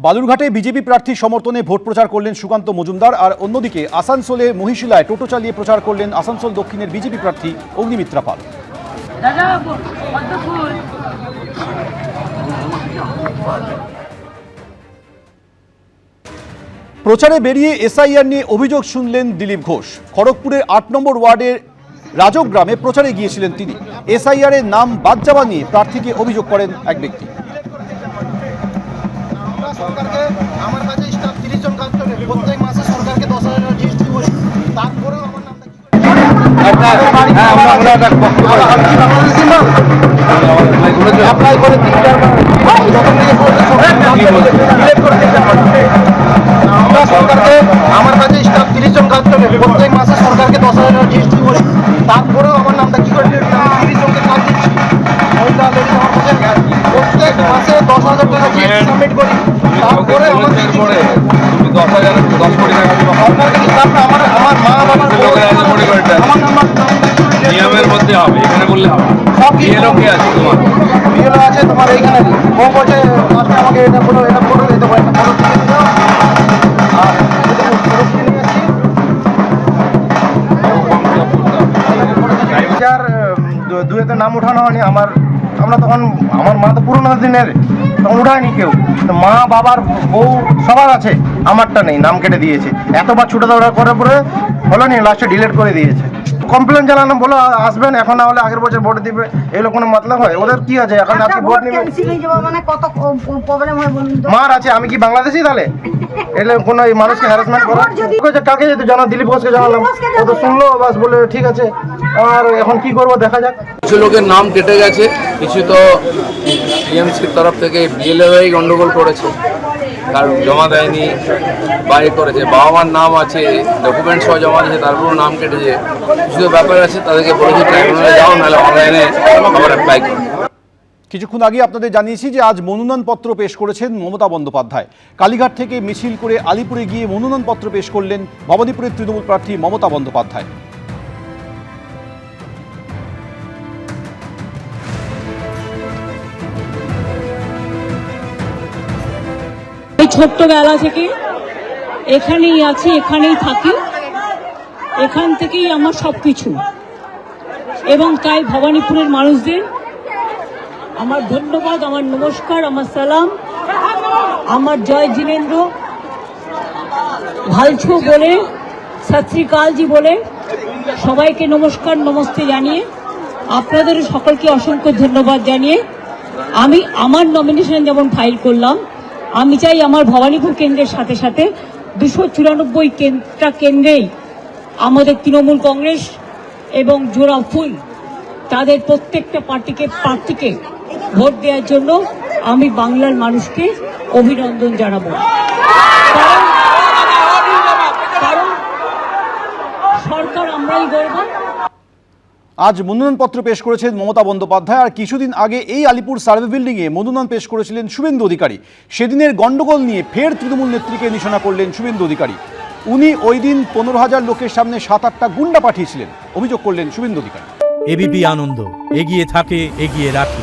বালুরঘাটে BJP প্রার্থীর সমর্থনে vote প্রচার করলেন সুকান্ত মজুমদার। আর অন্যদিকে আসানসোলে মহিশিলায় টোটো চালিয়ে প্রচার করলেন আসানসোল দক্ষিণের বিজেপি প্রার্থী অগ্নিমিত্রা পাল। প্রচারে বেরিয়ে এসআইআর নিয়ে অভিযোগ শুনলেন দিলীপ ঘোষ। খড়গপুরের ৮ নম্বর ওয়ার্ডের রাজগ্রামে প্রচারে গিয়েছিলেন তিনি। এসআইআর এর নাম বাদ যাওয়া নিয়ে প্রার্থীকে অভিযোগ করেন এক ব্যক্তি। সরকারকে আমার কাছে স্টাফ 30 জন কাজ করে, প্রত্যেক মাসে সরকারকে 10,000 টাকা জিএসটি করি, তারপরেও আমার নামটা কি অ্যাপ্লাই করে 3-4 আমরা সরকারকে আমার কাছে স্টাফ 30 জন কাজ করে, প্রত্যেক মাসে সরকারকে 10,000 টাকা জিএসটি করি, তারপরেও আমার নামটা কি করে 30 জনকে কাজ দিচ্ছি। মহিলা লেডিস আমার কাছে প্রত্যেক মাসে 10,000 টাকা জিএসটি সাবমিট করি, তারপরে আমার 10,000 10 কোটি টাকা আমার মা বাবার আমার নাম্বার নিয়মের মধ্যে হবে, এখানে বললে হবে। বিএলও কে আছে তোমার? বিএলও আছে তোমার এইখানে। ও বলছে ফার্স্টে আমাকে এটা বলো, এটা করো, এটা বলো, এটা করো, আর দুয়েতে নাম উঠানো হয়নি। আমরা তখন আমার মা তো পুরোনো দিনের, তখন উঠায়নি কেউ। তো মা বাবার বউ সবার আছে, আমারটা নেই, নাম কেটে দিয়েছে। এতবার ছুটে দৌড়া করার পরে হলো নি, লাস্টে ডিলিট করে দিয়েছে। কমপ্লেন জানানো, বলো আসবেন, এখন না হলে আগের বছর ভোট দিবে, এগুলো কোনো মতলব হয়? ওদের কি আছে এখন আজকে ভোট নিবে? মানে কত প্রবলেম হয় বলুন তো। মার আছে, আমি কি বাংলাদেশি তাহলে? এলে কোনো এই মানুষকে হ্যারাসমেন্ট করা? কাকে যেতে জানা? দিলীপ ঘোষকে জানালাম, ও তো শুনলো, বাস বলে ঠিক আছে। আর এখন কি করবো দেখা যাক। কিছু লোকের নাম কেটে গেছে, কিছু তো টিএমসির তরফ থেকে বিএলও গন্ডগোল করেছে, কারণ জমা দেয়নি বা এ করেছে। বাবা মার নাম আছে, ডকুমেন্টস সহ জমা দিয়েছে, তারপরেও নাম কেটেছে। কিছু ব্যাপার আছে, তাদেরকে বলেছি ট্রাইব্যুনালে যাও, নাহলে অনলাইনে আবার অ্যাপ্লাই করো। কিছুক্ষণ আগে আপনাদের জানিয়েছি যে আজ মনোনয়নপত্র পেশ করেছেন মমতা বন্দ্যোপাধ্যায়। কালীঘাট থেকে মিছিল করে আলিপুরে গিয়ে মনোনয়নপত্র পেশ করলেন ভবানীপুরের তৃণমূল প্রার্থী মমতা বন্দ্যোপাধ্যায়। এই ছোট্টবেলা থেকে এখানেই আছি, এখানেই থাকি, এখান থেকেই আমার সবকিছু। এবং তাই ভবানীপুরের মানুষদের আমার ধন্যবাদ, আমার নমস্কার, আমার সালাম, আমার জয় জিনেন্দ্র ভালছু বলে, সত শ্রী আকালজি বলে সবাইকে নমস্কার নমস্তে জানিয়ে, আপনাদের সকলকে অসংখ্য ধন্যবাদ জানিয়ে আমি আমার নমিনেশন যেমন ফাইল করলাম, আমি চাই আমার ভবানীপুর কেন্দ্রের সাথে সাথে 294টা কেন্দ্রেই আমাদের তৃণমূল কংগ্রেস এবং জোড়া ফুল তাদের প্রত্যেকটা প্রার্থীকে ভোট দেওয়ার জন্য আমি বাংলার মানুষকে অভিনন্দন জানাবো। কারণ সরকার আমরাই গর্ব। আজ মনোনয়নপত্র পেশ করেছেন মমতা বন্দ্যোপাধ্যায়। আর কিছুদিন আগে এই আলিপুর সার্ভে বিল্ডিংয়ে মনোনয়ন পেশ করেছিলেন শুভেন্দু অধিকারী। সেদিনের গন্ডগোল নিয়ে ফের তৃণমূল নেত্রীকে নিশানা করলেন শুভেন্দু অধিকারী। উনি ওই দিন 15,000 লোকের সামনে 7-8টা গুন্ডা পাঠিয়েছিলেন, অভিযোগ করলেন শুভেন্দু অধিকারী। এবিপি আনন্দ, এগিয়ে থাকে, এগিয়ে রাখে।